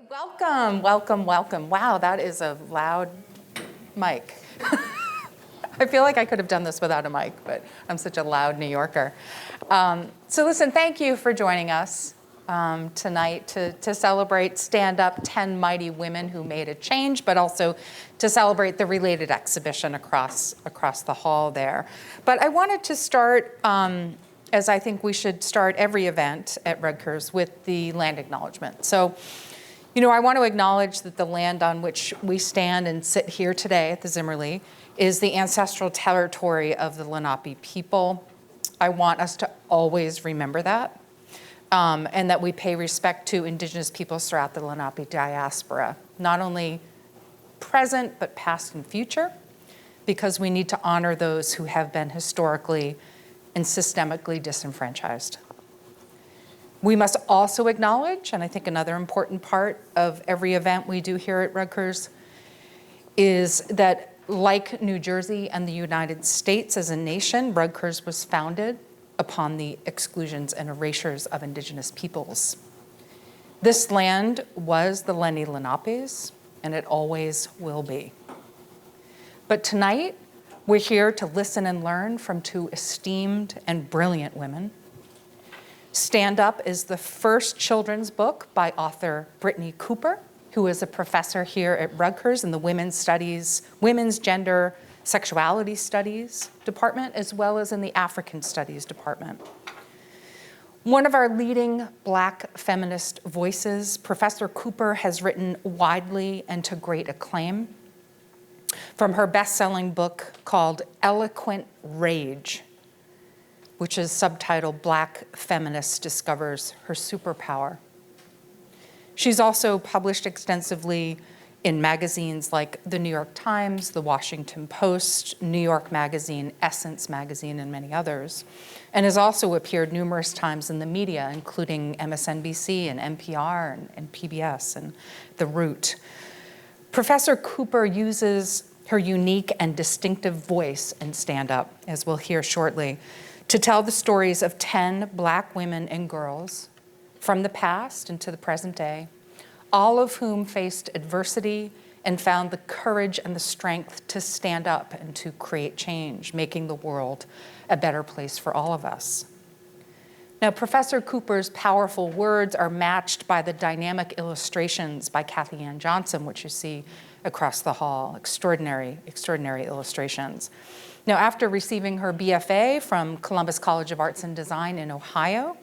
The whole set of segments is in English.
Welcome, welcome, welcome. Wow, that is a loud mic. I feel like I could have done this without a mic, but I'm such a loud New Yorker. So listen, thank you for joining us tonight to celebrate Stand Up, 10 Mighty Women Who Made a Change, but also to celebrate the related exhibition across the hall there. But I wanted to start, as I think we should start every event at Rutgers, with the land acknowledgement. So, you know, I want to acknowledge that the land on which we stand and sit here today at the Zimmerli is the ancestral territory of the Lenape people. I want us to always remember that, and that we pay respect to Indigenous peoples throughout the Lenape diaspora, not only present, but past and future, because we need to honor those who have been historically and systemically disenfranchised. We must also acknowledge, and I think another important part of every event we do here at Rutgers, is that like New Jersey and the United States as a nation, Rutgers was founded upon the exclusions and erasures of Indigenous peoples. This land was the Lenni Lenapes, and it always will be. But tonight, we're here to listen and learn from two esteemed and brilliant women. Stand Up is the first children's book by author Brittney Cooper, who is a professor here at Rutgers in the Women's Gender, Sexuality Studies department, as well as in the African Studies department. One of our leading Black feminist voices, Professor Cooper has written widely and to great acclaim. From her best-selling book called Eloquent Rage, which is subtitled Black Feminist Discovers Her Superpower. She's also published extensively in magazines like the New York Times, the Washington Post, New York Magazine, Essence Magazine, and many others, and has also appeared numerous times in the media, including MSNBC and NPR and PBS and The Root. Professor Cooper uses her unique and distinctive voice in Stand Up, as we'll hear shortly, to tell the stories of 10 Black women and girls from the past into the present day, all of whom faced adversity and found the courage and the strength to stand up and to create change, making the world a better place for all of us. Now, Professor Cooper's powerful words are matched by the dynamic illustrations by Cathy Ann Johnson, which you see across the hall. Extraordinary, extraordinary illustrations. Now, after receiving her BFA from Columbus College of Arts and Design in Ohio,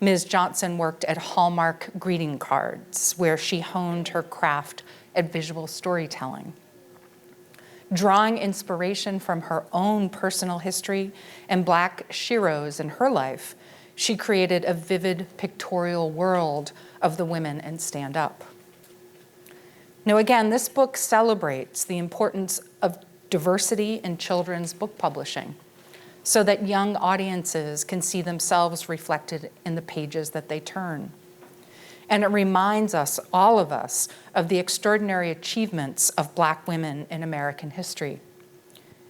Ms. Johnson worked at Hallmark Greeting Cards, where she honed her craft at visual storytelling. Drawing inspiration from her own personal history and Black sheroes in her life, she created a vivid pictorial world of the women in Stand Up. Now, again, this book celebrates the importance of diversity in children's book publishing so that young audiences can see themselves reflected in the pages that they turn. And it reminds us, all of us, of the extraordinary achievements of Black women in American history.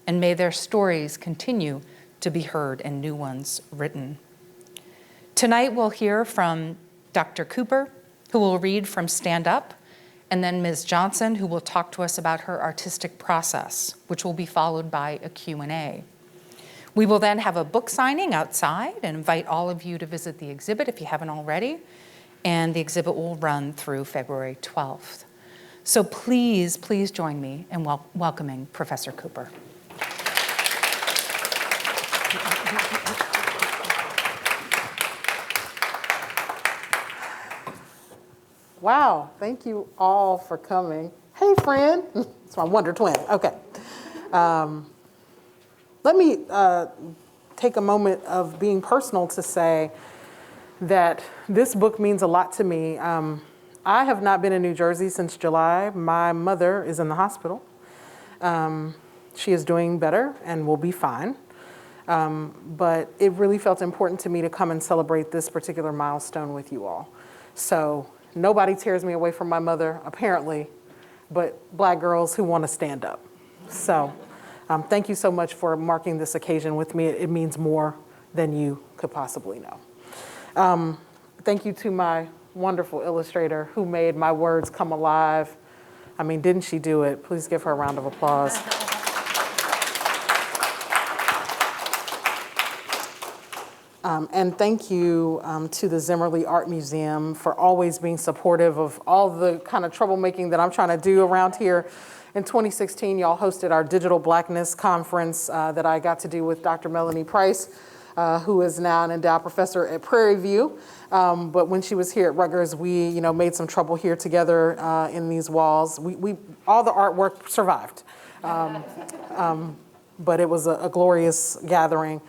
And may their stories continue to be heard and new ones written. Tonight we'll hear from Dr. Cooper, who will read from Stand Up, and then Ms. Johnson, who will talk to us about her artistic process, which will be followed by a Q&A. We will then have a book signing outside and invite all of you to visit the exhibit if you haven't already, and the exhibit will run through February 12th. So please, please join me in welcoming Professor Cooper. Wow, thank you all for coming. Hey, friend. It's my Wonder Twin. Okay. Let me take a moment of being personal to say that this book means a lot to me. I have not been in New Jersey since July. My mother is in the hospital. She is doing better and will be fine. But it really felt important to me to come and celebrate this particular milestone with you all. So nobody tears me away from my mother, apparently, but Black girls who want to stand up. So thank you so much for marking this occasion with me. It means more than you could possibly know. Thank you to my wonderful illustrator who made my words come alive. I mean, didn't she do it? Please give her a round of applause. And thank you to the Zimmerly Art Museum for always being supportive of all the kind of troublemaking that I'm trying to do around here. In 2016, y'all hosted our Digital Blackness Conference that I got to do with Dr. Melanie Price, who is now an endowed professor at Prairie View. But when she was here at Rutgers, we made some trouble here together in these walls. We all the artwork survived, but it was a glorious gathering.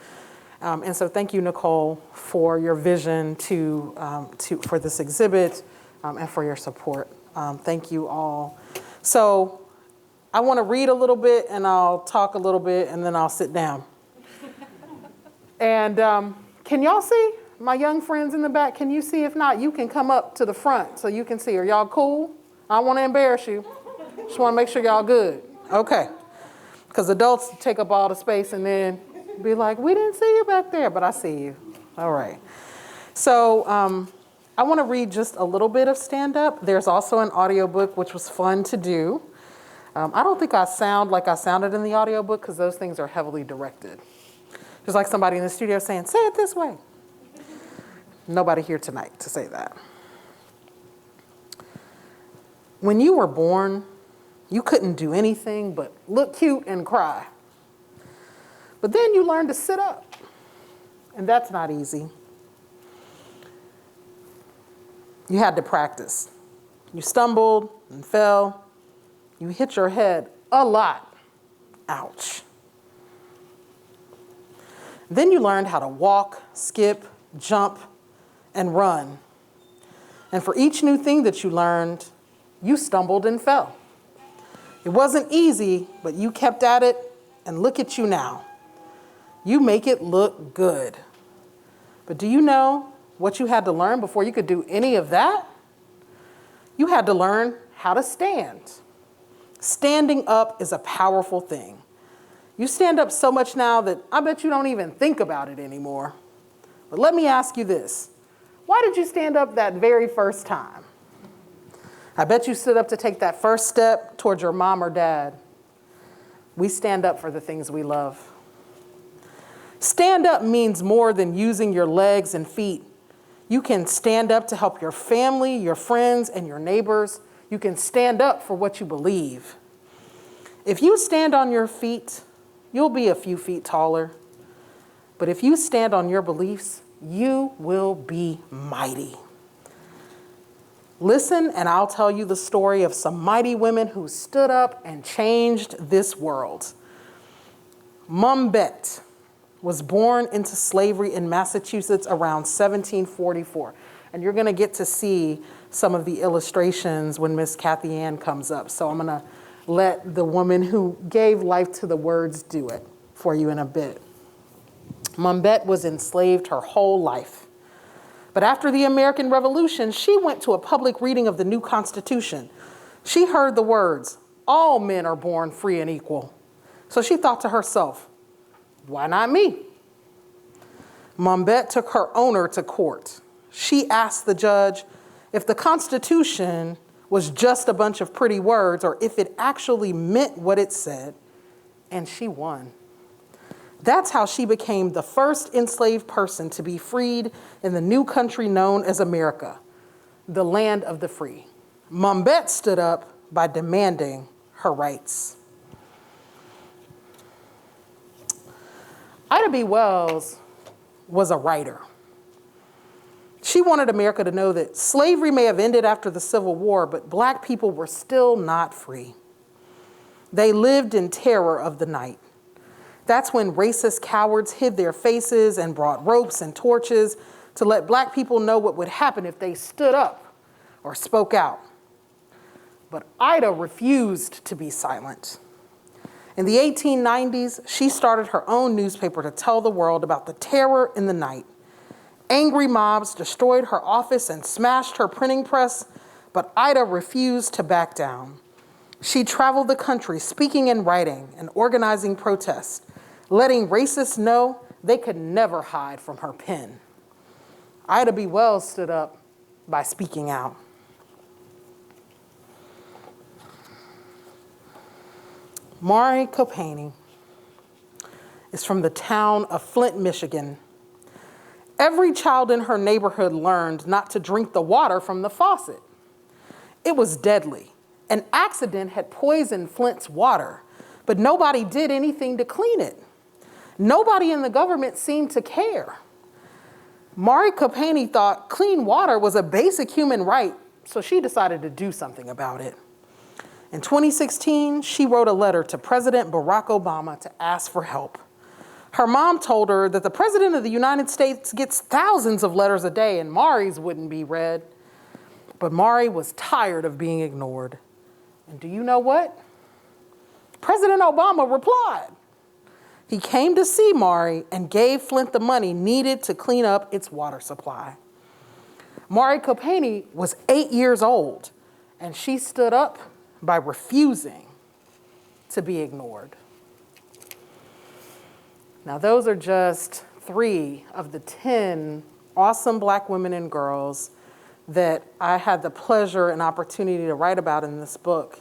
And so thank you, Nicole, for your vision for this exhibit and for your support. Thank you all. So I want to read a little bit and I'll talk a little bit and then I'll sit down. And can y'all see? My young friends in the back, can you see? If not, you can come up to the front so you can see. Are y'all cool? I don't want to embarrass you. Just want to make sure y'all good. Okay. Because adults take up all the space and then be like, we didn't see you back there, but I see you. All right. So I want to read just a little bit of stand-up. There's also an audiobook, which was fun to do. I don't think I sound like I sounded in the audiobook because those things are heavily directed. There's like somebody in the studio saying, say it this way. Nobody here tonight to say that. When you were born, you couldn't do anything but look cute and cry. But then you learned to sit up, and that's not easy. You had to practice. You stumbled and fell. You hit your head a lot. Ouch. Then you learned how to walk, skip, jump, and run. And for each new thing that you learned, you stumbled and fell. It wasn't easy, but you kept at it, and look at you now. You make it look good. But do you know what you had to learn before you could do any of that? You had to learn how to stand. Standing up is a powerful thing. You stand up so much now that I bet you don't even think about it anymore. But let me ask you this. Why did you stand up that very first time? I bet you stood up to take that first step towards your mom or dad. We stand up for the things we love. Stand up means more than using your legs and feet. You can stand up to help your family, your friends, and your neighbors. You can stand up for what you believe. If you stand on your feet, you'll be a few feet taller. But if you stand on your beliefs, you will be mighty. Listen, and I'll tell you the story of some mighty women who stood up and changed this world. Mum Bet was born into slavery in Massachusetts around 1744. And you're going to get to see some of the illustrations when Miss Cathy Ann comes up. So I'm going to let the woman who gave life to the words do it for you in a bit. Mum Bet was enslaved her whole life. But after the American Revolution, she went to a public reading of the new Constitution. She heard the words, all men are born free and equal. So she thought to herself, why not me? Mum Bet took her owner to court. She asked the judge if the Constitution was just a bunch of pretty words or if it actually meant what it said, and she won. That's how she became the first enslaved person to be freed in the new country known as America, the land of the free. Mum Bet stood up by demanding her rights. Ida B. Wells was a writer. She wanted America to know that slavery may have ended after the Civil War, but Black people were still not free. They lived in terror of the night. That's when racist cowards hid their faces and brought ropes and torches to let Black people know what would happen if they stood up or spoke out. But Ida refused to be silent. In the 1890s, she started her own newspaper to tell the world about the terror in the night. Angry mobs destroyed her office and smashed her printing press, but Ida refused to back down. She traveled the country speaking and writing and organizing protests, letting racists know they could never hide from her pen. Ida B. Wells stood up by speaking out. Mari Copeny is from the town of Flint, Michigan. Every child in her neighborhood learned not to drink the water from the faucet. It was deadly. An accident had poisoned Flint's water, but nobody did anything to clean it. Nobody in the government seemed to care. Mari Copeny thought clean water was a basic human right, so she decided to do something about it. In 2016, she wrote a letter to President Barack Obama to ask for help. Her mom told her that the President of the United States gets thousands of letters a day and Mari's wouldn't be read. But Mari was tired of being ignored. And do you know what? President Obama replied. He came to see Mari and gave Flint the money needed to clean up its water supply. Mari Copeny was 8 years old, and she stood up by refusing to be ignored. Now, those are just 3 of the 10 awesome Black women and girls that I had the pleasure and opportunity to write about in this book.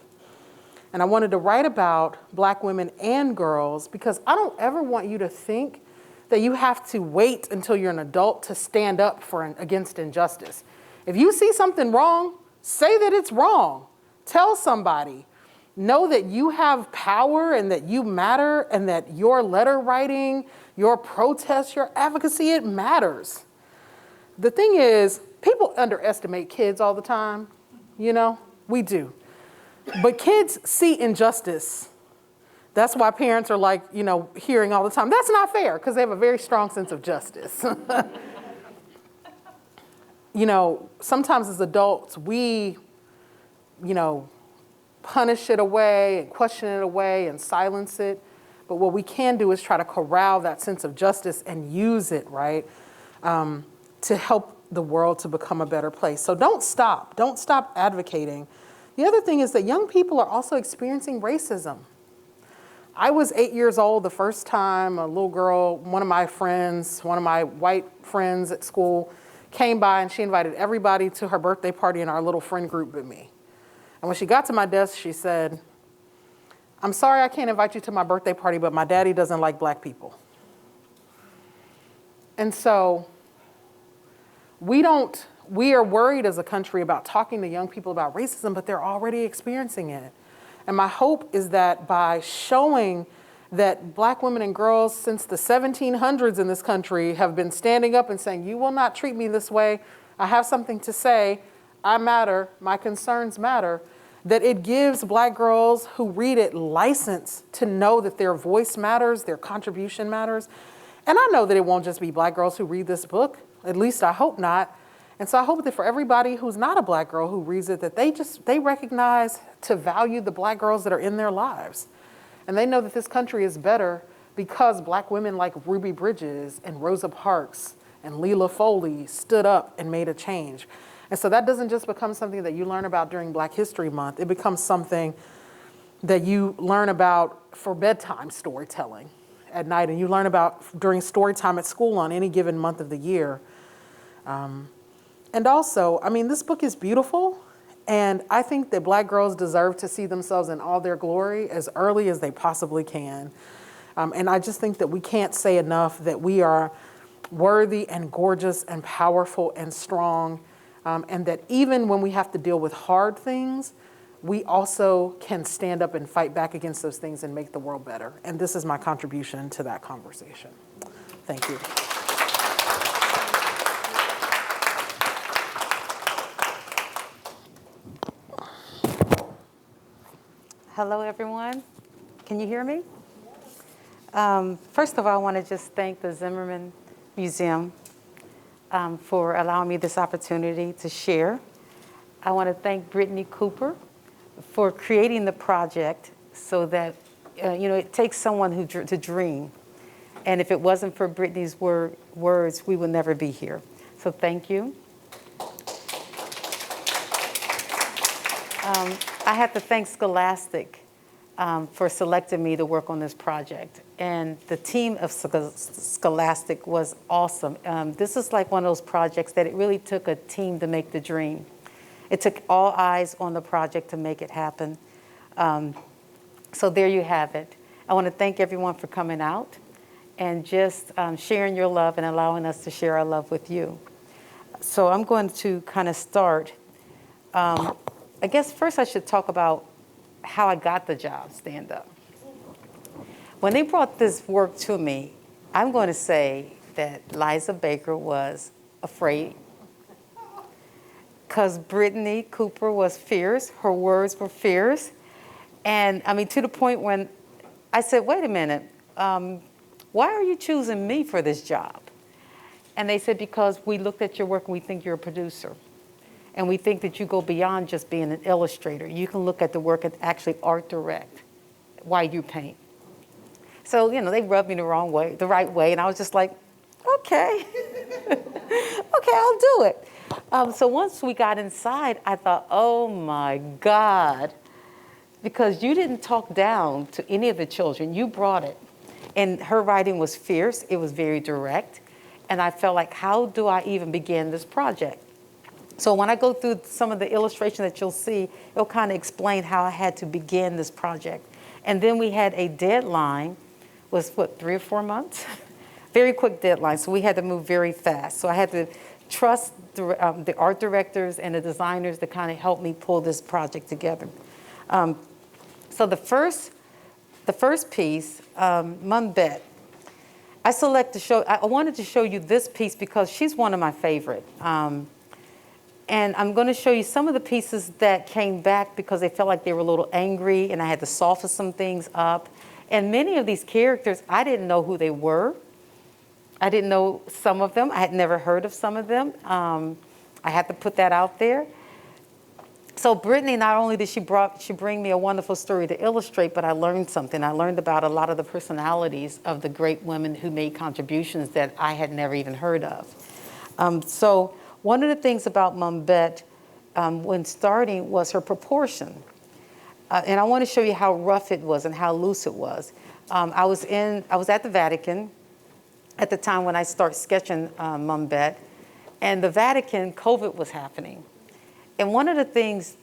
And I wanted to write about Black women and girls because I don't ever want you to think that you have to wait until you're an adult to stand up against injustice. If you see something wrong, say that it's wrong. Tell somebody. Know that you have power and that you matter and that your letter writing, your protest, your advocacy, it matters. The thing is, people underestimate kids all the time. You know, we do. But kids see injustice. That's why parents are like, you know, hearing all the time, that's not fair, because they have a very strong sense of justice. You know, sometimes as adults, we, you know, punish it away and question it away and silence it. But what we can do is try to corral that sense of justice and use it, right, to help the world to become a better place. So don't stop advocating. The other thing is that young people are also experiencing racism. I was 8 years old the first time a little girl, one of my white friends at school, came by and she invited everybody to her birthday party in our little friend group but me. And when she got to my desk, she said, "I'm sorry I can't invite you to my birthday party, but my daddy doesn't like Black people." And so we are worried as a country about talking to young people about racism, but they're already experiencing it. And my hope is that by showing that Black women and girls since the 1700s in this country have been standing up and saying, you will not treat me this way, I have something to say, I matter, my concerns matter, that it gives Black girls who read it license to know that their voice matters, their contribution matters. And I know that it won't just be Black girls who read this book, at least I hope not. And so I hope that for everybody who's not a Black girl who reads it, that they recognize to value the Black girls that are in their lives. And they know that this country is better because Black women like Ruby Bridges and Rosa Parks and Leela Foley stood up and made a change. And so that doesn't just become something that you learn about during Black History Month. It becomes something that you learn about for bedtime storytelling at night, and you learn about during story time at school on any given month of the year. And also, I mean, this book is beautiful, and I think that Black girls deserve to see themselves in all their glory as early as they possibly can. And I just think that we can't say enough that we are worthy and gorgeous and powerful and strong, and that even when we have to deal with hard things, we also can stand up and fight back against those things and make the world better. And this is my contribution to that conversation. Thank you. Hello, everyone. Can you hear me? First of all, I want to just thank the Zimmerman Museum for allowing me this opportunity to share. I want to thank Brittney Cooper for creating the project so that, it takes someone to dream. And if it wasn't for Brittney's words, we would never be here. So thank you. I have to thank Scholastic for selecting me to work on this project. And the team of Scholastic was awesome. This is like one of those projects that it really took a team to make the dream. It took all eyes on the project to make it happen. So there you have it. I want to thank everyone for coming out and just sharing your love and allowing us to share our love with you. So I'm going to kind of start. I guess first I should talk about how I got the job, stand up. When they brought this work to me, I'm going to say that Liza Baker was afraid, because Brittney Cooper was fierce. Her words were fierce. And I mean, to the point when I said, wait a minute, why are you choosing me for this job? And they said, because we looked at your work and we think you're a producer. And we think that you go beyond just being an illustrator. You can look at the work and actually art direct while you paint. So, you know, they rubbed me the right way. And I was just like, okay, okay, I'll do it. So once we got inside, I thought, oh my God, because you didn't talk down to any of the children, you brought it. And her writing was fierce, it was very direct. And I felt like, how do I even begin this project? So when I go through some of the illustration that you'll see, it'll kind of explain how I had to begin this project. And then we had a deadline, was what, 3 or 4 months? Very quick deadline, so we had to move very fast. So I had to trust the art directors and the designers to kind of help me pull this project together. So the first piece, Mumbet, I wanted to show you this piece because she's one of my favorite. And I'm going to show you some of the pieces that came back because they felt like they were a little angry and I had to soften some things up. And many of these characters, I didn't know who they were. I didn't know some of them. I had never heard of some of them. I had to put that out there. So Brittney, not only did she bring me a wonderful story to illustrate, but I learned something. I learned about a lot of the personalities of the great women who made contributions that I had never even heard of. So one of the things about Mumbet when starting was her proportion. And I want to show you how rough it was and how loose it was. I was at the Vatican at the time when I started sketching Mumbet, and the Vatican, COVID was happening. And one of the things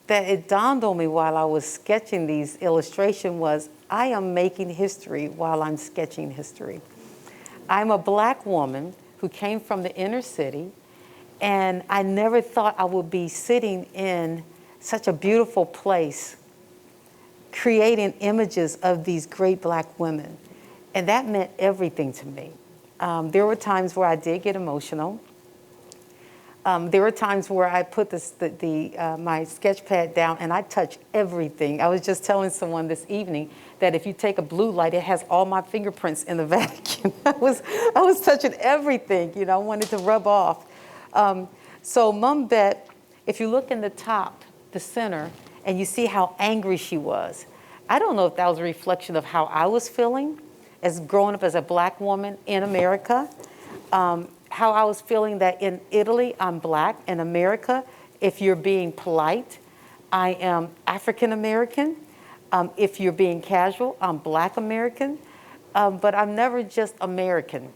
that it dawned on me while I was sketching these illustrations was, I am making history while I'm sketching history. I'm a Black woman who came from the inner city, and I never thought I would be sitting in such a beautiful place, creating images of these great Black women. And that meant everything to me. There were times where I did get emotional. There were times where I put my sketch pad down and I touched everything. I was just telling someone this evening that if you take a blue light, it has all my fingerprints in the Vatican. I was touching everything, you know, I wanted to rub off. So Mumbet, if you look in the top, the center, and you see how angry she was, I don't know if that was a reflection of how I was feeling as growing up as a Black woman in America. How I was feeling that in Italy, I'm Black. In America, if you're being polite, I am African American. If you're being casual, I'm Black American. But I'm never just American.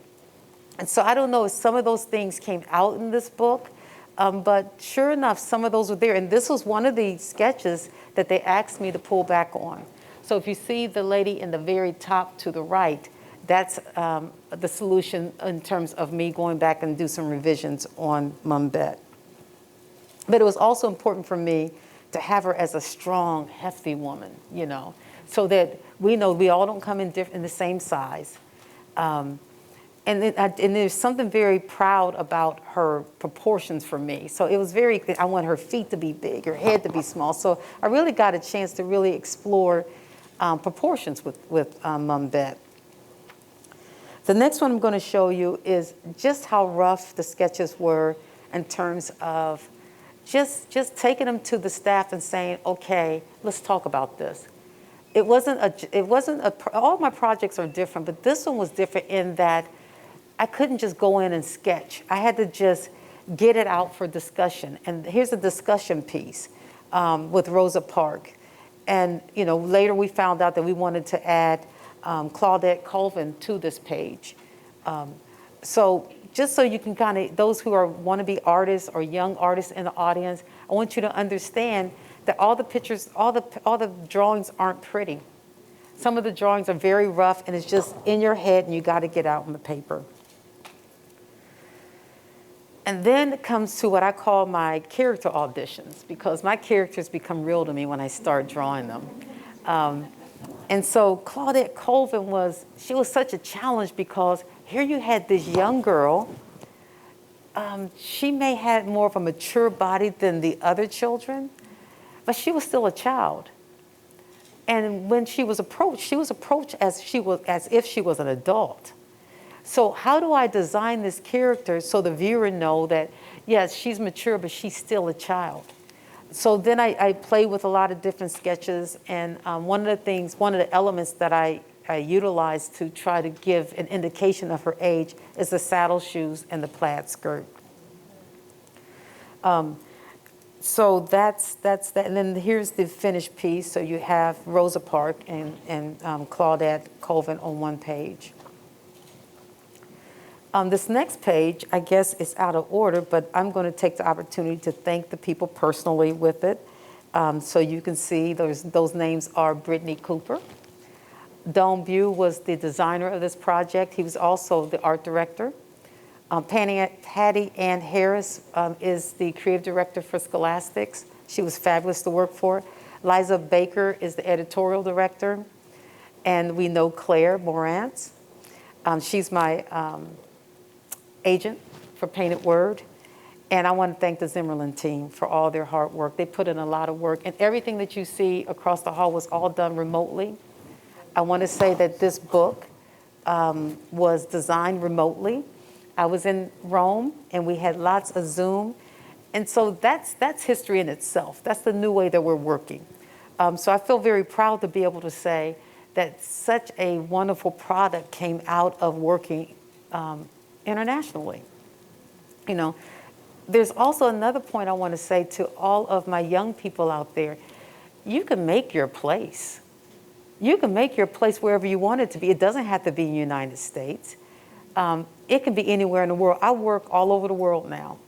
And so I don't know if some of those things came out in this book, but sure enough, some of those were there. And this was one of the sketches that they asked me to pull back on. So if you see the lady in the very top to the right, that's the solution in terms of me going back and do some revisions on Mumbet. But it was also important for me to have her as a strong, hefty woman, you know, so that we know we all don't come in the same size. And there's something very proud about her proportions for me. So it was I want her feet to be big, her head to be small. So I really got a chance to really explore proportions with Mumbet. The next one I'm going to show you is just how rough the sketches were in terms of just taking them to the staff and saying, okay, let's talk about this. All my projects are different, but this one was different in that I couldn't just go in and sketch. I had to just get it out for discussion. And here's a discussion piece with Rosa Parks. And later we found out that we wanted to add Claudette Colvin to this page. So just so you can kind of, those who want to be artists or young artists in the audience, I want you to understand that all the pictures, all the drawings aren't pretty. Some of the drawings are very rough and it's just in your head and you got to get out on the paper. And then it comes to what I call my character auditions, because my characters become real to me when I start drawing them. And so Claudette Colvin was such a challenge, because here you had this young girl. She may have more of a mature body than the other children, but she was still a child. And when she was approached as if she was an adult. So how do I design this character so the viewer know that, yes, she's mature, but she's still a child? So then I play with a lot of different sketches, and one of the elements that I utilize to try to give an indication of her age is the saddle shoes and the plaid skirt. So that's that, and then here's the finished piece. So you have Rosa Parks and Claudette Colvin on one page. This next page, I guess, is out of order, but I'm going to take the opportunity to thank the people personally with it. So you can see those names are Brittney Cooper. Don Bew was the designer of this project. He was also the art director. Cathy Ann Harris is the creative director for Scholastics. She was fabulous to work for. Liza Baker is the editorial director. And we know Claire Morantz. She's my agent for Painted Word. And I want to thank the Zimmerman team for all their hard work. They put in a lot of work, and everything that you see across the hall was all done remotely. I want to say that this book was designed remotely. I was in Rome, and we had lots of Zoom. And so that's history in itself. That's the new way that we're working. So I feel very proud to be able to say that such a wonderful product came out of working internationally. There's also another point I want to say to all of my young people out there. You can make your place. You can make your place wherever you want it to be. It doesn't have to be in the United States. It can be anywhere in the world. I work all over the world now.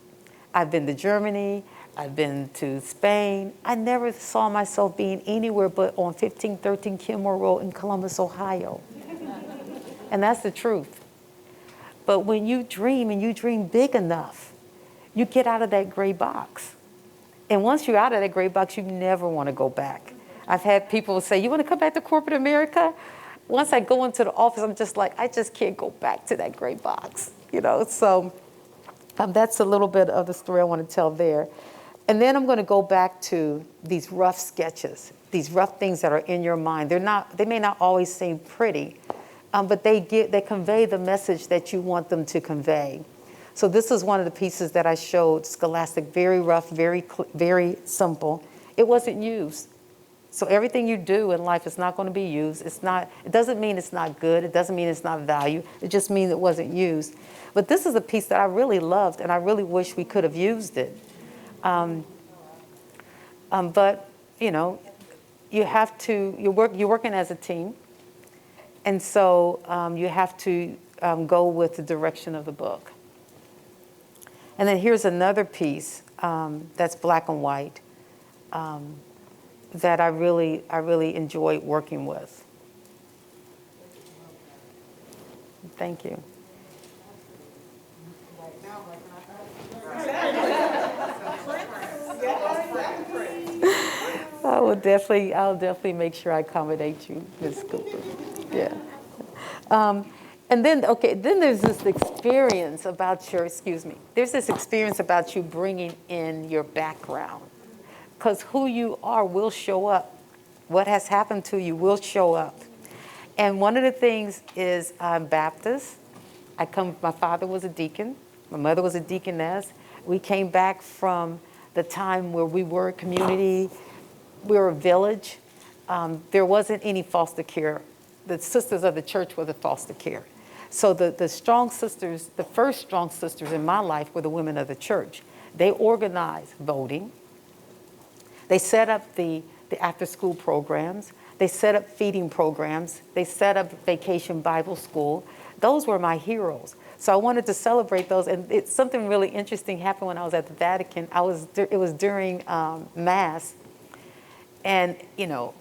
I've been to Germany. I've been to Spain. I never saw myself being anywhere but on 1513 Kilmore Road in Columbus, Ohio. And that's the truth. But when you dream, and you dream big enough, you get out of that gray box. And once you're out of that gray box, you never want to go back. I've had people say, you want to come back to corporate America? Once I go into the office, I'm just like, I just can't go back to that gray box. So that's a little bit of the story I want to tell there. And then I'm going to go back to these rough sketches, these rough things that are in your mind. They may not always seem pretty, but they convey the message that you want them to convey. So this is one of the pieces that I showed, Scholastic, very rough, very simple. It wasn't used. So everything you do in life is not going to be used. It doesn't mean it's not good. It doesn't mean it's not valued. It just means it wasn't used. But this is a piece that I really loved, and I really wish we could have used it. But you have to. You're working as a team, and so you have to go with the direction of the book. And then here's another piece that's black and white. That I really enjoyed working with. Thank you. I'll definitely make sure I accommodate you, Ms. Cooper. Yeah. And then there's this experience about you bringing in your background. Because who you are will show up. What has happened to you will show up. And one of the things is I'm Baptist. My father was a deacon. My mother was a deaconess. We came back from the time where we were a community. We were a village. There wasn't any foster care. The sisters of the church were the foster care. So the strong sisters, the first strong sisters in my life were the women of the church. They organized voting. They set up the the after-school programs. They set up feeding programs. They set up Vacation Bible School. Those were my heroes. So I wanted to celebrate those. And something really interesting happened when I was at the Vatican. It was during Mass. And, you know,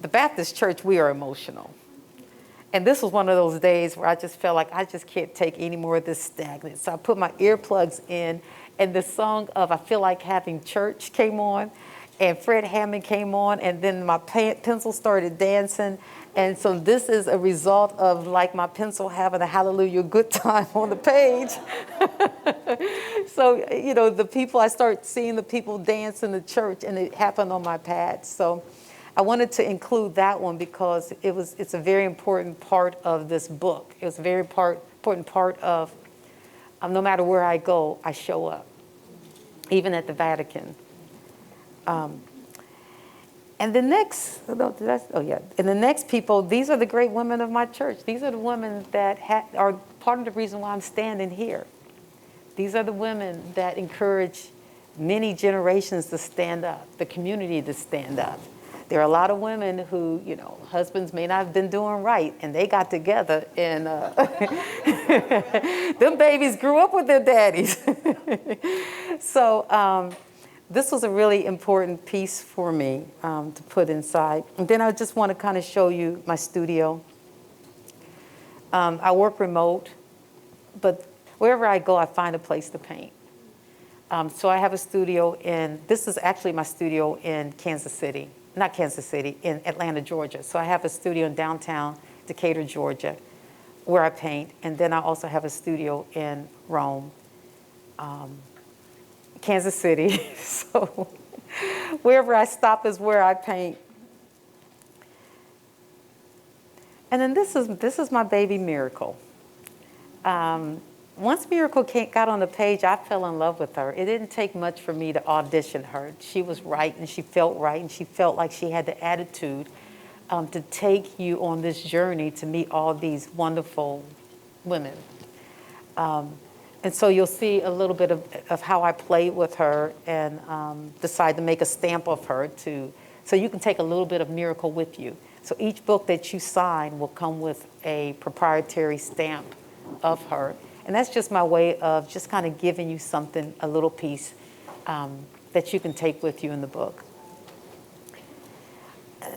the Baptist Church, we are emotional. And this was one of those days where I just felt like I just can't take any more of this stagnant. So I put my earplugs in, and the song of I Feel Like Having Church came on, and Fred Hammond came on, and then my pencil started dancing. And so this is a result of like my pencil having a hallelujah good time on the page. So, you know, I start seeing the people dance in the church, and it happened on my pad. So I wanted to include that one because it's a very important part of this book. It was a very important part of, no matter where I go, I show up, even at the Vatican. And the next, and the next people, these are the great women of my church. These are the women that are part of the reason why I'm standing here. These are the women that encourage many generations to stand up, the community to stand up. There are a lot of women who, you know, husbands may not have been doing right, and they got together, and them babies grew up with their daddies. So this was a really important piece for me to put inside. And then I just want to kind of show you my studio. I work remote, but wherever I go, I find a place to paint. So I have a studio this is actually my studio in in Atlanta, Georgia. So I have a studio in downtown Decatur, Georgia, where I paint. And then I also have a studio in Rome, Kansas City. So wherever I stop is where I paint. And then this is my baby Miracle. Once Miracle got on the page, I fell in love with her. It didn't take much for me to audition her. She was right, and she felt right, and she felt like she had the attitude to take you on this journey to meet all these wonderful women. And so you'll see a little bit of how I played with her and decide to make a stamp of her so you can take a little bit of Miracle with you. So each book that you sign will come with a proprietary stamp of her. And that's just my way of just kind of giving you something, a little piece that you can take with you in the book.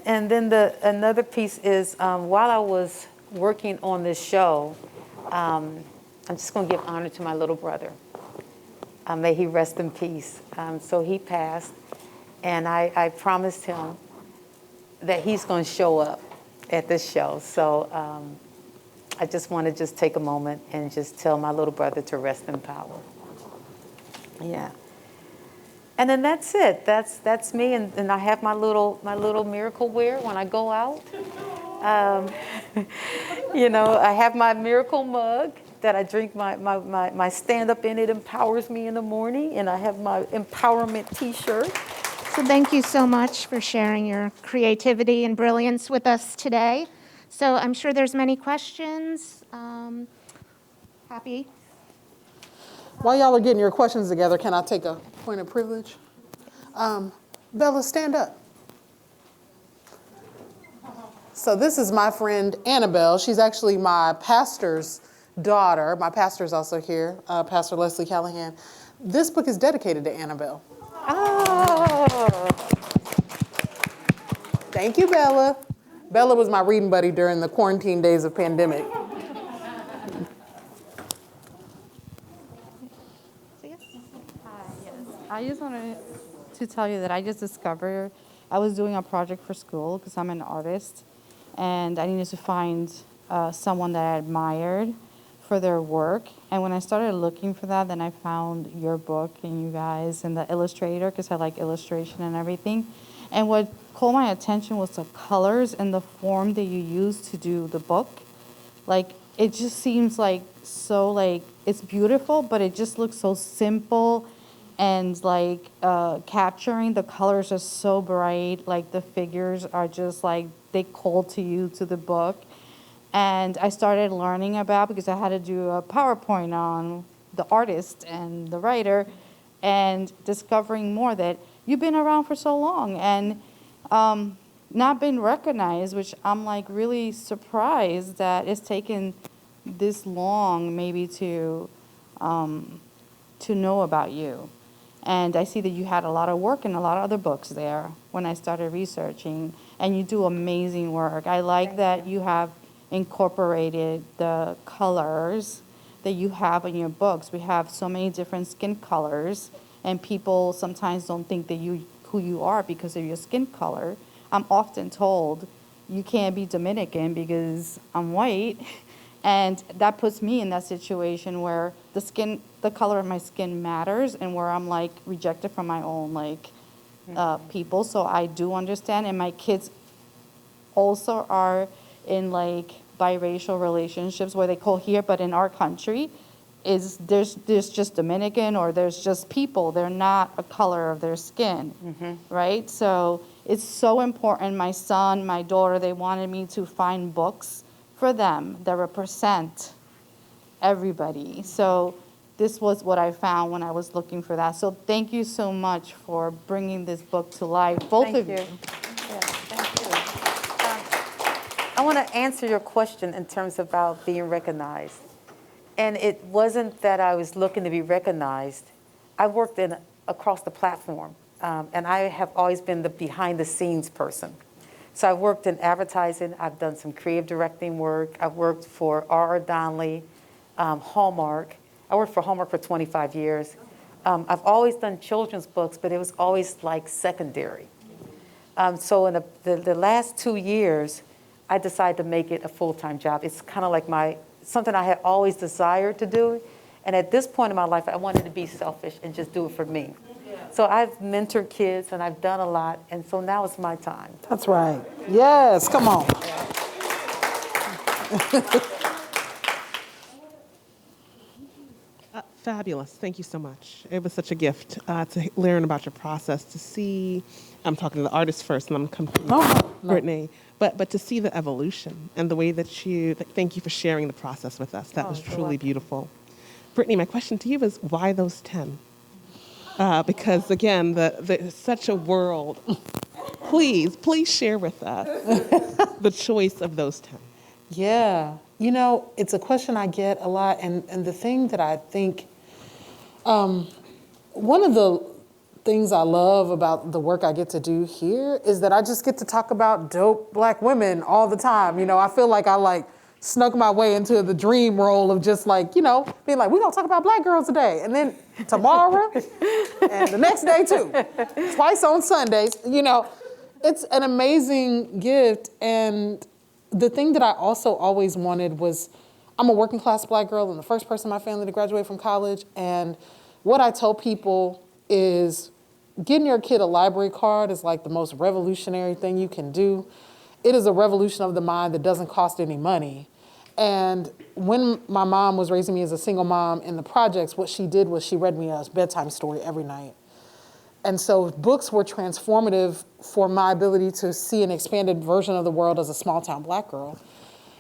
And then another piece is while I was working on this show, I'm just going to give honor to my little brother. May he rest in peace. So he passed, and I promised him that he's going to show up at this show. So I just want to take a moment and just tell my little brother to rest in power. Yeah. And then that's it. That's me, and I have my little Miracle wear when I go out. You know, I have my Miracle mug that I drink my stand-up in. It empowers me in the morning, and I have my empowerment T-shirt. So thank you so much for sharing your creativity and brilliance with us today. So I'm sure there's many questions. Happy? While y'all are getting your questions together, can I take a point of privilege? Bella, stand up. So this is my friend Annabelle. She's actually my pastor's daughter. My pastor's also here, Pastor Leslie Callahan. This book is dedicated to Annabelle. Oh. Thank you, Bella. Bella was my reading buddy during the quarantine days of pandemic. I just wanted to tell you that I just discovered I was doing a project for school because I'm an artist, and I needed to find someone that I admired for their work. And when I started looking for that, then I found your book and you guys and the illustrator, because I like illustration and everything. And what caught my attention was the colors and the form that you use to do the book. Like, it just seems like so, like, it's beautiful, but it just looks so simple, and like capturing the colors are so bright, like the figures are just like, they call to you to the book. And I started learning about, because I had to do a PowerPoint on the artist and the writer, and discovering more that you've been around for so long. And not been recognized, which I'm like really surprised that it's taken this long maybe to know about you. And I see that you had a lot of work and a lot of other books there when I started researching, and you do amazing work. I like that you have incorporated the colors that you have in your books. We have so many different skin colors, and people sometimes don't think that who you are because of your skin color. I'm often told you can't be Dominican because I'm white, and that puts me in that situation where the color of my skin matters, and where I'm like rejected from my own people. So I do understand, and my kids also are in like biracial relationships where they call here, but in our country, there's just Dominican, or there's just people. They're not a color of their skin, right? So it's so important. My son, my daughter, they wanted me to find books for them that represent everybody. So this was what I found when I was looking for that. So thank you so much for bringing this book to life, both of you. Yes, thank you. I want to answer your question in terms about being recognized. And it wasn't that I was looking to be recognized. I worked across the platform, and I have always been the behind-the-scenes person. So I've worked in advertising. I've done some creative directing work. I've worked for R.R. Donnelley, Hallmark. I worked for Hallmark for 25 years. I've always done children's books, but it was always like secondary. So in the last 2 years, I decided to make it a full-time job. It's kind of like something I had always desired to do. And at this point in my life, I wanted to be selfish and just do it for me. So I've mentored kids, and I've done a lot, and so now it's my time. That's right. Yes, come on. Fabulous. Thank you so much. It was such a gift to learn about your process, to see, I'm talking to the artist first, and I'm coming to Brittney, but to see the evolution and the way that thank you for sharing the process with us. That was truly beautiful. Brittney, my question to you is, why those 10? Because again, there's such a world. Please share with us the choice of those 10. Yeah, it's a question I get a lot, and the thing that I think, one of the things I love about the work I get to do here is that I just get to talk about dope Black women all the time. I feel like I snuck my way into the dream role of just being like, we're gonna talk about Black girls today, and then tomorrow, and the next day too, twice on Sundays. It's an amazing gift. And the thing that I also always wanted was, I'm a working class Black girl and the first person in my family to graduate from college. And what I tell people is, getting your kid a library card is like the most revolutionary thing you can do. It is a revolution of the mind that doesn't cost any money. And when my mom was raising me as a single mom in the projects, what she did was she read me a bedtime story every night. And so books were transformative for my ability to see an expanded version of the world as a small town Black girl.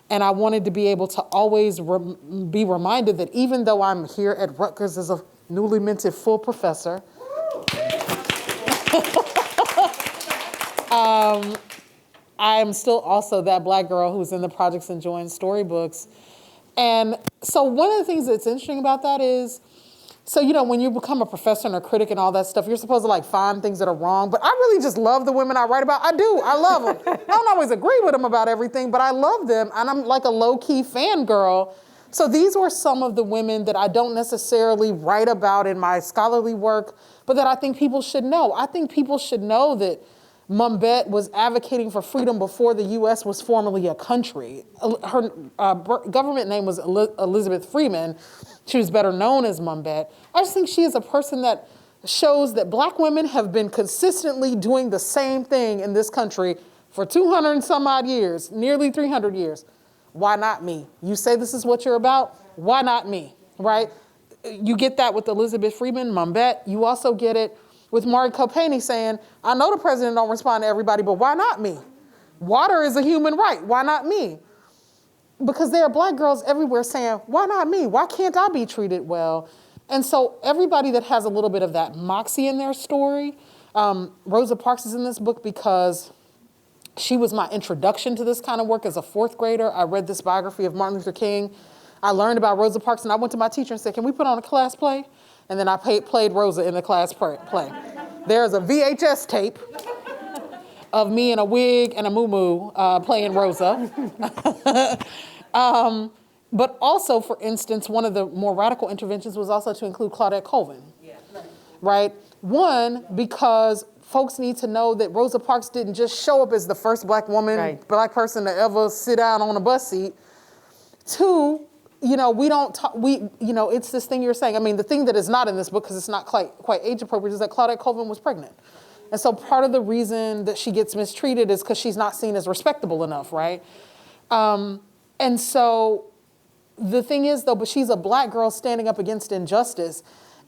And I wanted to be able to always be reminded that even though I'm here at Rutgers as a newly minted full professor, I'm still also that Black girl who's in the projects enjoying storybooks. And so one of the things that's interesting about that is, when you become a professor and a critic and all that stuff, you're supposed to find things that are wrong. But I really just love the women I write about. I do. I love them. I don't always agree with them about everything, but I love them. And I'm like a low-key fangirl. So these were some of the women that I don't necessarily write about in my scholarly work, but that I think people should know. I think people should know that Mumbet was advocating for freedom before the U.S. was formally a country. Her government name was Elizabeth Freeman. She was better known as Mumbet. I just think she is a person that shows that Black women have been consistently doing the same thing in this country for 200 and some odd years, nearly 300 years. Why not me? You say this is what you're about, why not me, right? You get that with Elizabeth Freeman, Mumbet. You also get it with Mari Copeny saying, I know the president don't respond to everybody, but why not me? Water is a human right, why not me? Because there are Black girls everywhere saying, why not me? Why can't I be treated well? And so everybody that has a little bit of that moxie in their story, Rosa Parks is in this book because she was my introduction to this kind of work as a 4th grader. I read this biography of Martin Luther King. I learned about Rosa Parks, and I went to my teacher and said, can we put on a class play? And then I played Rosa in the class play. There's a VHS tape of me in a wig and a muumuu playing Rosa. But also, for instance, one of the more radical interventions was also to include Claudette Colvin, right? One, because folks need to know that Rosa Parks didn't just show up as the first black woman, black person to ever sit down on a bus seat. Two, you know, it's this thing you're saying. I mean, the thing that is not in this book, because it's not quite age appropriate, is that Claudette Colvin was pregnant. And so part of the reason that she gets mistreated is because she's not seen as respectable enough, right? And so the thing is, though, but she's a black girl standing up against injustice.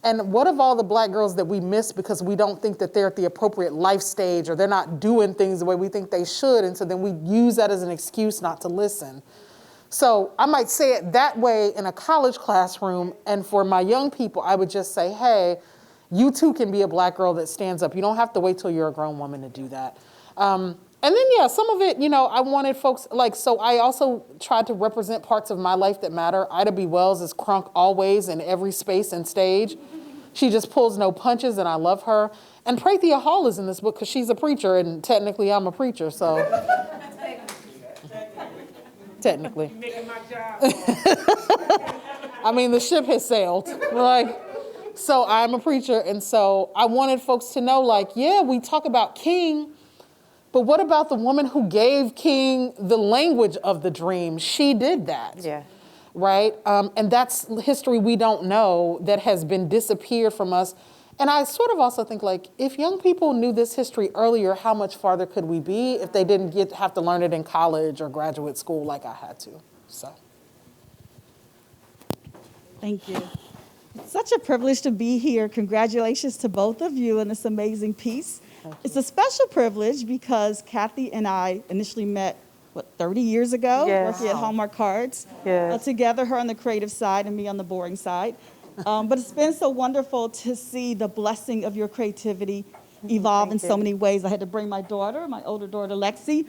And what of all the black girls that we miss because we don't think that they're at the appropriate life stage, or they're not doing things the way we think they should, and so then we use that as an excuse not to listen. So I might say it that way in a college classroom, and for my young people, I would just say, hey, you too can be a black girl that stands up. You don't have to wait till you're a grown woman to do that. And then, yeah, some of it, you know, I wanted folks, so I also tried to represent parts of my life that matter. Ida B. Wells is crunk always in every space and stage. She just pulls no punches, and I love her. And Prathia Hall is in this book because she's a preacher, and technically I'm a preacher, so. Technically. Making my job. I mean, the ship has sailed. So I'm a preacher, and so I wanted folks to know, yeah, we talk about King, but what about the woman who gave King the language of the dream? She did that. Yeah. Right? And that's history we don't know that has been disappeared from us. And I sort of also think, if young people knew this history earlier, how much farther could we be if they didn't have to learn it in college or graduate school like I had to? So. Thank you. It's such a privilege to be here. Congratulations to both of you on this amazing piece. It's a special privilege because Cathy and I initially met, 30 years ago, working at Hallmark Cards. Together, her on the creative side and me on the boring side. But it's been so wonderful to see the blessing of your creativity evolve in so many ways. I had to bring my daughter, my older daughter, Lexi,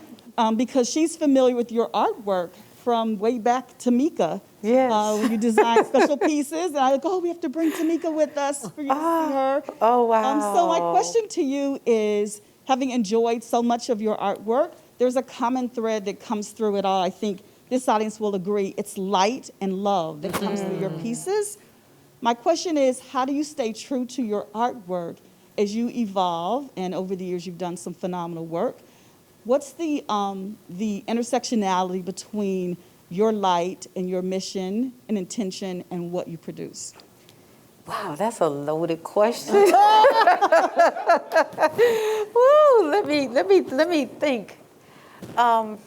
because she's familiar with your artwork from way back, Tamika. When you design special pieces. And I go, we have to bring Tamika with us for you to see her. Oh, wow. So my question to you is, having enjoyed so much of your artwork, there's a common thread that comes through it all. I think this audience will agree. It's light and love that comes through your pieces. My question is, how do you stay true to your artwork as you evolve? And over the years, you've done some phenomenal work. What's the intersectionality between your light and your mission and intention and what you produce? Wow, that's a loaded question. Woo, let me think. Art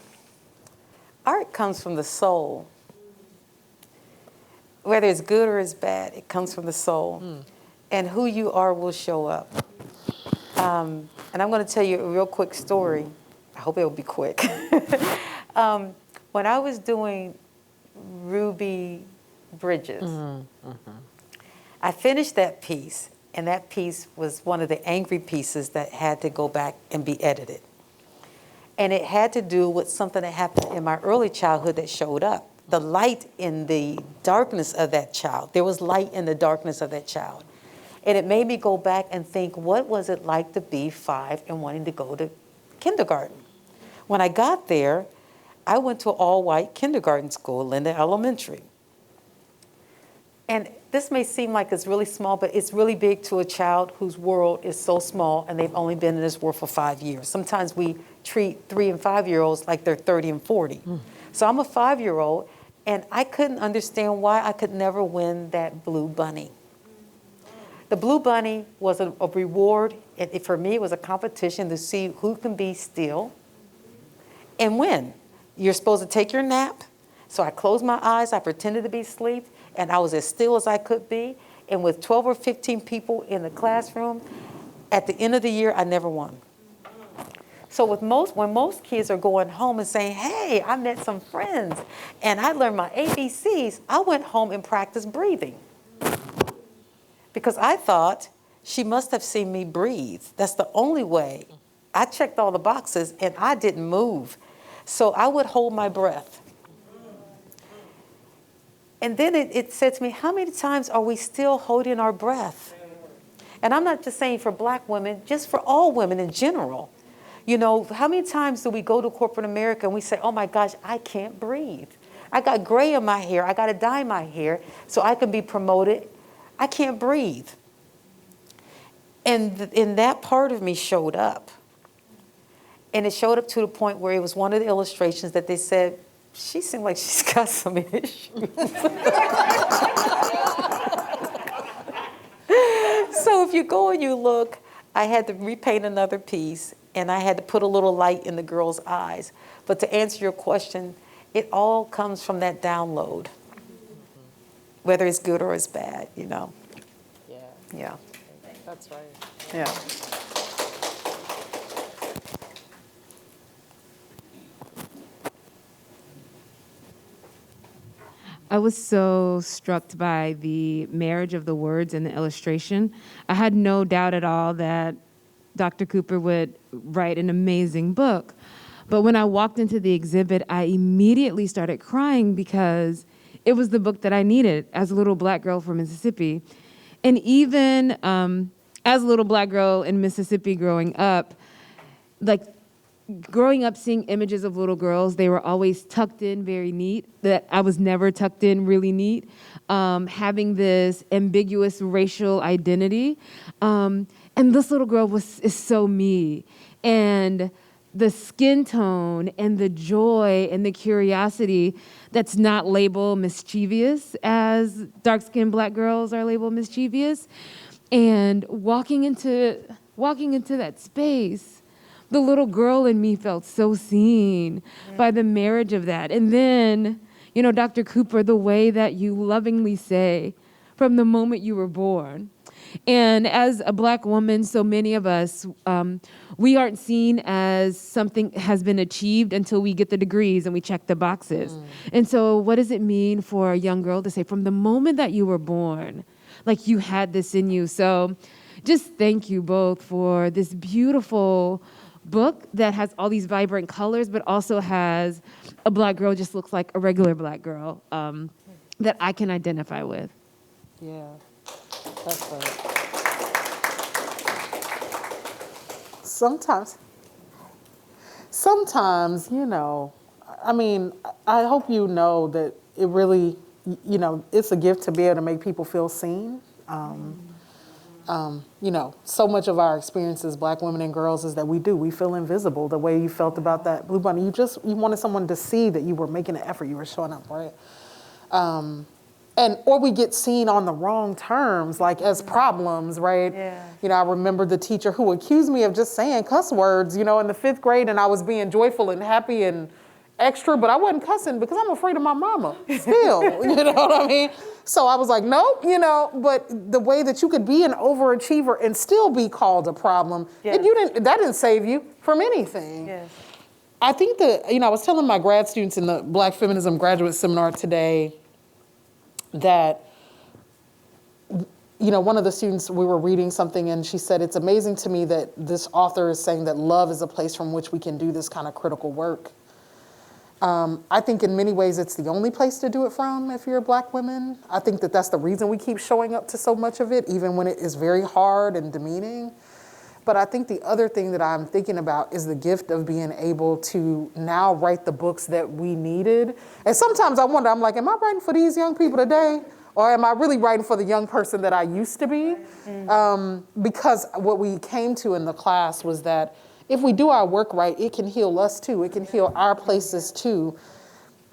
comes from the soul. Whether it's good or it's bad, it comes from the soul. And who you are will show up. And I'm going to tell you a real quick story. I hope it will be quick. When I was doing Ruby Bridges, I finished that piece, and that piece was one of the angry pieces that had to go back and be edited. And it had to do with something that happened in my early childhood that showed up. The light in the darkness of that child. There was light in the darkness of that child. And it made me go back and think, what was it like to be 5 and wanting to go to kindergarten? When I got there, I went to an all-white kindergarten school, Linda Elementary. And this may seem like it's really small, but it's really big to a child whose world is so small and they've only been in this world for 5 years. Sometimes we treat 3 and 5-year-olds like they're 30 and 40. So I'm a 5-year-old, and I couldn't understand why I could never win that blue bunny. The blue bunny was a reward. For me, it was a competition to see who can be still and win. You're supposed to take your nap. So I closed my eyes, I pretended to be asleep, and I was as still as I could be. And with 12 or 15 people in the classroom, at the end of the year, I never won. So when most kids are going home and saying, hey, I met some friends, and I learned my ABCs, I went home and practiced breathing. Because I thought she must have seen me breathe. That's the only way I checked all the boxes and I didn't move. So I would hold my breath. And then it said to me, how many times are we still holding our breath? And I'm not just saying for black women, just for all women in general. You know, how many times do we go to corporate America and we say, oh my gosh, I can't breathe. I got gray in my hair. I got to dye my hair so I can be promoted. I can't breathe. And that part of me showed up. And it showed up to the point where it was one of the illustrations that they said, she seemed like she's got some issues. So if you go and you look, I had to repaint another piece, and I had to put a little light in the girl's eyes. But to answer your question, it all comes from that download, whether it's good or it's bad, you know. Yeah, Yeah. that's right. Yeah. I was so struck by the marriage of the words and the illustration. I had no doubt at all that Dr. Cooper would write an amazing book. But when I walked into the exhibit, I immediately started crying because it was the book that I needed as a little black girl from Mississippi. And even as a little black girl in Mississippi growing up, seeing images of little girls, they were always tucked in very neat, that I was never tucked in really neat, having this ambiguous racial identity. And this little girl is so me. And the skin tone and the joy and the curiosity that's not labeled mischievous as dark-skinned black girls are labeled mischievous. And walking into that space, the little girl in me felt so seen by the marriage of that. And then, you know, Dr. Cooper, the way that you lovingly say, from the moment you were born. And as a black woman, so many of us, we aren't seen as something has been achieved until we get the degrees and we check the boxes. And so what does it mean for a young girl to say, from the moment that you were born, like you had this in you? So just thank you both for this beautiful book that has all these vibrant colors, but also has a black girl just looks like a regular black girl that I can identify with. Yeah, that's right. Sometimes, you know, I mean, I hope you know that it really, you know, it's a gift to be able to make people feel seen. You know, so much of our experience as black women and girls is that we feel invisible. The way you felt about that Blue Bunny, you wanted someone to see that you were making an effort, you were showing up, right? Or we get seen on the wrong terms, like as problems, right? Yeah. You know, I remember the teacher who accused me of just saying cuss words, you know, in the 5th grade, and I was being joyful and happy and extra, but I wasn't cussing because I'm afraid of my mama still, you know what I mean? So I was like, nope, you know, but the way that you could be an overachiever and still be called a problem, Yes. that didn't save you from anything. Yes. I think that, you know, I was telling my grad students in the Black Feminism Graduate Seminar today that, you know, one of the students, we were reading something and she said, it's amazing to me that this author is saying that love is a place from which we can do this kind of critical work. I think in many ways it's the only place to do it from if you're a black woman. I think that that's the reason we keep showing up to so much of it, even when it is very hard and demeaning. But I think the other thing that I'm thinking about is the gift of being able to now write the books that we needed. And sometimes I wonder, I'm like, am I writing for these young people today? Or am I really writing for the young person that I used to be? Because what we came to in the class was that if we do our work right, it can heal us too. It can heal our places too.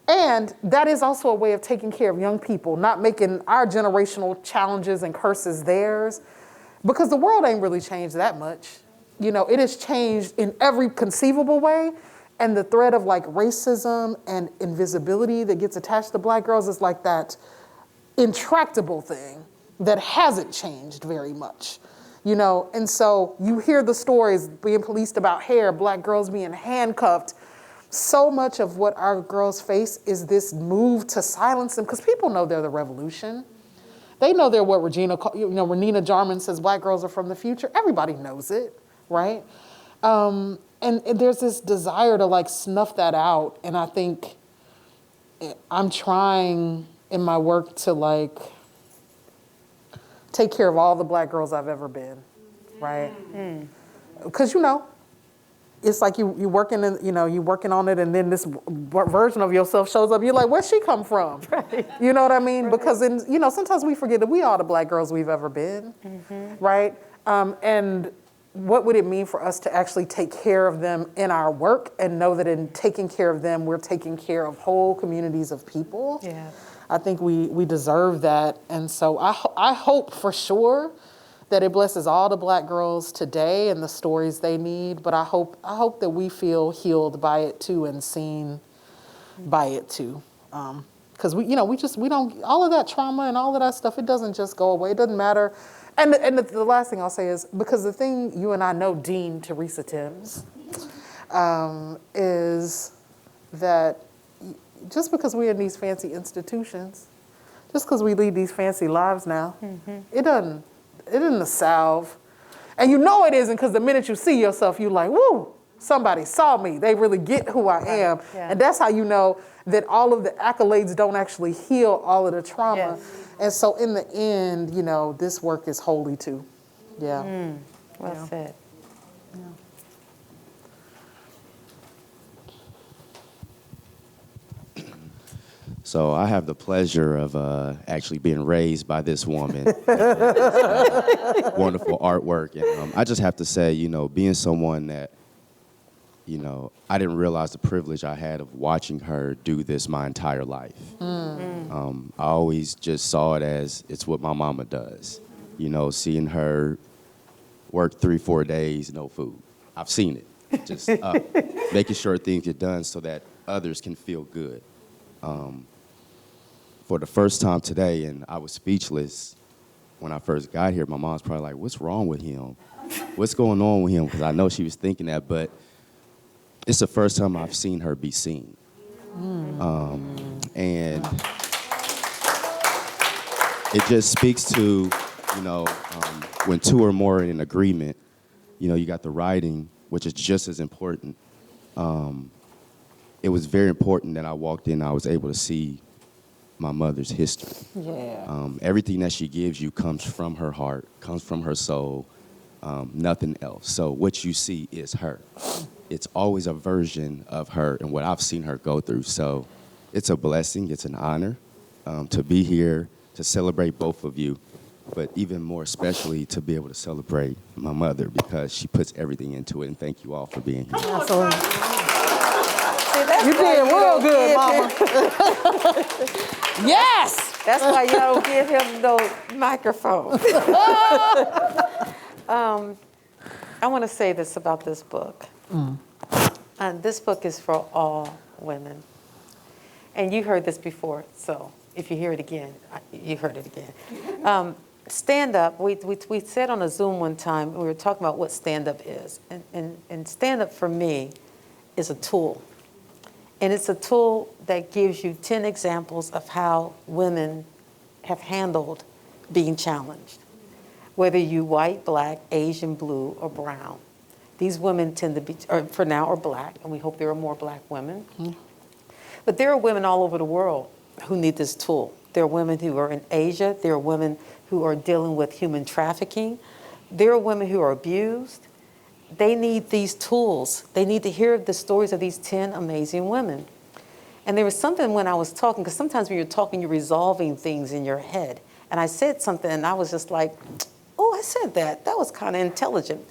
And that is also a way of taking care of young people, not making our generational challenges and curses theirs. Because the world ain't really changed that much. You know, it has changed in every conceivable way. And the thread of like racism and invisibility that gets attached to black girls is like that intractable thing that hasn't changed very much. You know, and so you hear the stories being policed about hair, black girls being handcuffed. So much of what our girls face is this move to silence them because people know they're the revolution. They know they're what Renina Jarman says, black girls are from the future. Everybody knows it, right? And there's this desire to like snuff that out. And I think I'm trying in my work to like take care of all the Black girls I've ever been, right? Because, you know, it's like you working you working on it, and then this version of yourself shows up. You're like, where'd she come from? Right. You know what I mean? Right. Because sometimes we forget that we are the Black girls we've ever been, right? And what would it mean for us to actually take care of them in our work and know that in taking care of them, we're taking care of whole communities of people? Yeah. I think we deserve that, and so I hope for sure that it blesses all the Black girls today and the stories they need, but I hope that we feel healed by it too and seen by it too. Because we don't, all of that trauma and all of that stuff, it doesn't just go away. It doesn't matter. And the last thing I'll say is, because the thing you and I know, Dean Teresa Timms, is that just because we're in these fancy institutions, just because we lead these fancy lives now, it isn't a salve. And you know it isn't, because the minute you see yourself, you're like, woo, somebody saw me. They really get who I am. Yeah. And that's how you know that all of the accolades don't actually heal all of the trauma. Yes. And so in the end, this work is holy too. Yeah. Well said. Yeah. So I have the pleasure of actually being raised by this woman. Wonderful artwork. And I just have to say, being someone that, I didn't realize the privilege I had of watching her do this my entire life. I always just saw it as it's what my mama does. Seeing her work 3-4 days, no food. I've seen it. Just making sure things get done so that others can feel good. For the first time today, and I was speechless when I first got here. My mom's probably like, what's wrong with him? What's going on with him? Because I know she was thinking that, but it's the first time I've seen her be seen. And it just speaks to, when two or more are in agreement, you got the writing, which is just as important. It was very important that I walked in, I was able to see my mother's history. Yeah. Everything that she gives you comes from her heart, comes from her soul, nothing else. So what you see is her. It's always a version of her and what I've seen her go through. So it's a blessing, it's an honor to be here, to celebrate both of you, but even more especially to be able to celebrate my mother, because she puts everything into it. And thank you all for being here. Absolutely. You did real good, Mama. Yes! That's why y'all don't give him no microphone. I want to say this about this book. This book is for all women. And you heard this before, so if you hear it again, you heard it again. Stand up, we said on a Zoom one time, we were talking about what stand up is. And stand up for me is a tool. And it's a tool that gives you 10 examples of how women have handled being challenged. Whether you white, black, Asian, blue, or brown. These women tend to be, or for now, are black, and we hope there are more black women. But there are women all over the world who need this tool. There are women who are in Asia. There are women who are dealing with human trafficking. There are women who are abused. They need these tools. They need to hear the stories of these 10 amazing women. And there was something when I was talking, because sometimes when you're talking, you're resolving things in your head. And I said something, and I was just like, oh, I said that. That was kind of intelligent.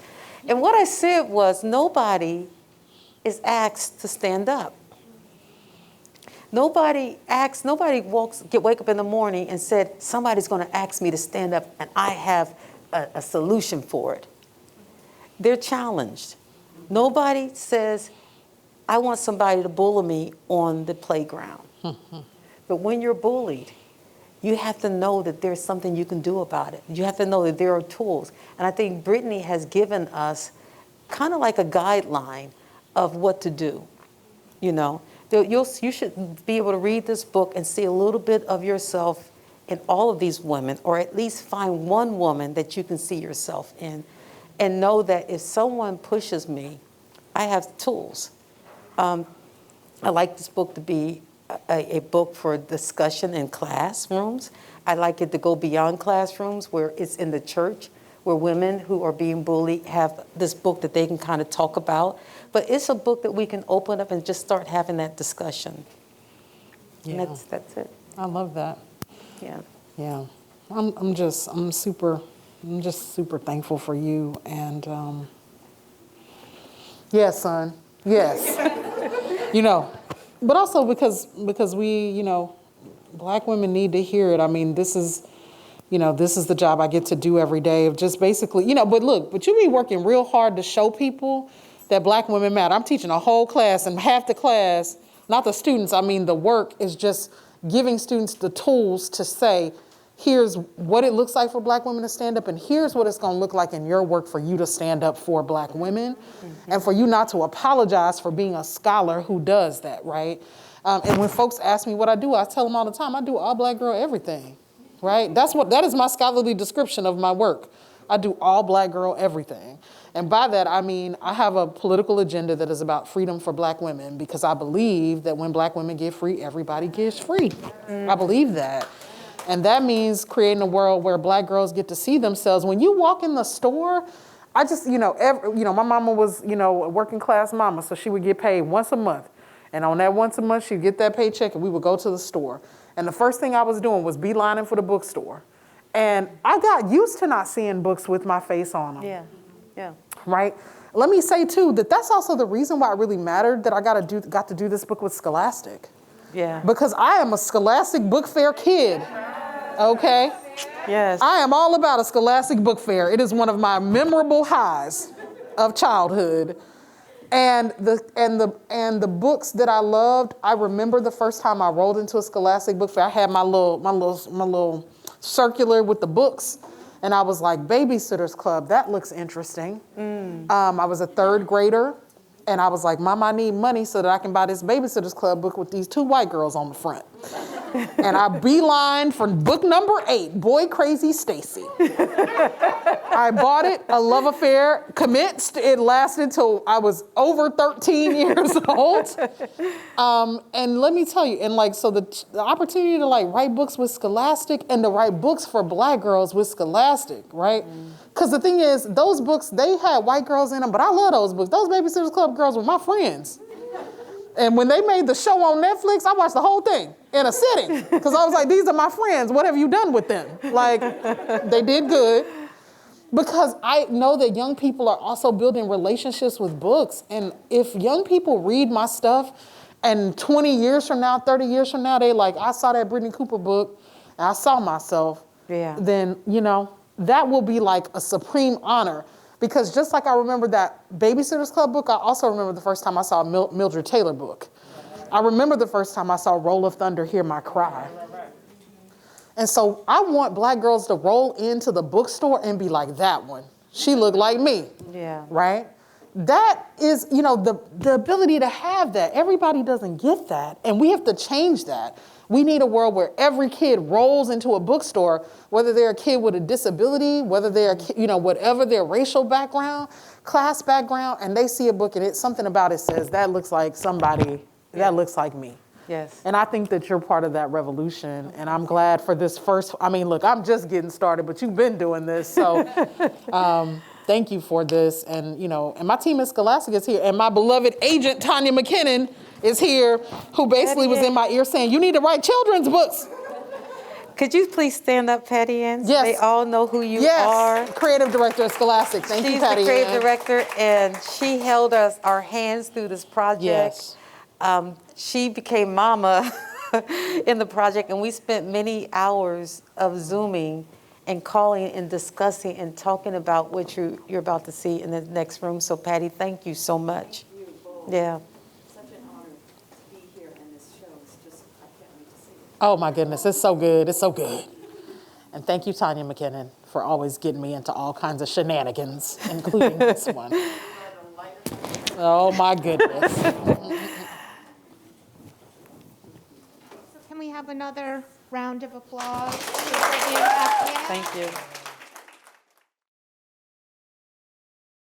And what I said was, nobody is asked to stand up. Nobody wake up in the morning and said, somebody's going to ask me to stand up, and I have a solution for it. They're challenged. Nobody says, I want somebody to bully me on the playground. But when you're bullied, you have to know that there's something you can do about it. You have to know that there are tools. And I think Brittney has given us kind of like a guideline of what to do. You should be able to read this book and see a little bit of yourself in all of these women, or at least find one woman that you can see yourself in. and know that if someone pushes me, I have tools. I like this book to be a book for discussion in classrooms. I like it to go beyond classrooms, where it's in the church, where women who are being bullied have this book that they can kind of talk about. But it's a book that we can open up and just start having that discussion. Yeah. And that's it. I love that. Yeah. Yeah. I'm just super thankful for you. And yes, son. Yes. But also because we, Black women need to hear it. I mean, this is the job I get to do every day of just basically, but you be working real hard to show people that Black women matter. I'm teaching a whole class, and half the class, not the students, I mean the work is just giving students the tools to say, here's what it looks like for Black women to stand up, and here's what it's going to look like in your work for you to stand up for Black women, and for you not to apologize for being a scholar who does that, right? And when folks ask me what I do, I tell them all the time, I do all Black girl everything, right? That is my scholarly description of my work. I do all Black girl everything. And by that, I mean, I have a political agenda that is about freedom for Black women, because I believe that when Black women get free, everybody gets free. I believe that. And that means creating a world where Black girls get to see themselves. When you walk in the store, I just, my mama was, a working class mama, so she would get paid once a month. And on that once a month, she'd get that paycheck, and we would go to the store. And the first thing I was doing was beelining for the bookstore. And I got used to not seeing books with my face on them. Yeah. Yeah. Right? Let me say, too, that's also the reason why it really mattered that I got to do this book with Scholastic. Yeah. Because I am a Scholastic Book Fair kid, okay? Yes. I am all about a Scholastic Book Fair. It is one of my memorable highs of childhood. And the books that I loved, I remember the first time I rolled into a Scholastic Book Fair. I had my little circular with the books, and I was like, Babysitter's Club, that looks interesting. I was a third grader, and I was like, Mom, I need money so that I can buy this Babysitter's Club book with these 2 white girls on the front. And I beelined for book number 8, Boy Crazy Stacy. I bought it, a love affair commenced. It lasted till I was over 13 years old. And let me tell you, so the opportunity to write books with Scholastic and to write books for Black girls with Scholastic, right? Because the thing is, those books, they had white girls in them, but I love those books. Those Babysitter's Club girls were my friends. And when they made the show on Netflix, I watched the whole thing in a sitting. Because I was like, these are my friends. What have you done with them? They did good. Because I know that young people are also building relationships with books. And if young people read my stuff, and 20 years from now, 30 years from now, they I saw that Brittney Cooper book, and I saw myself, then, that will be a supreme honor. Because just like I remember that Babysitter's Club book, I also remember the first time I saw a Mildred Taylor book. I remember the first time I saw Roll of Thunder, Hear My Cry. And so I want Black girls to roll into the bookstore and be like, that one. She looked like me. Yeah. Right? That is, the ability to have that. Everybody doesn't get that. And we have to change that. We need a world where every kid rolls into a bookstore, whether they're a kid with a disability, whether they're, whatever their racial background, class background, and they see a book and something about it says, that looks like somebody, that looks like me. Yes. And I think that you're part of that revolution. And I'm glad for this first, look, I'm just getting started, but you've been doing this. So thank you for this. And, and my team at Scholastic is here. And my beloved agent, Tanya McKinnon, is here, who basically was in my ear saying, you need to write children's books. Could you please stand up, Cathy Ann? Yes. They all know who you are. Creative director of Scholastic. Thank you, Cathy Ann. She's the creative director, and she held our hands through this project. Yes. She became mama in the project, and we spent many hours of Zooming and calling and discussing and talking about what you're about to see in the next room. So, Patty, thank you so much. Yeah. Oh my goodness, it's so good, it's so good. And thank you, Tanya McKinnon, for always getting me into all kinds of shenanigans, including this one. Oh my goodness. Can we have another round of applause for Brittney and Cathy Ann? Thank you.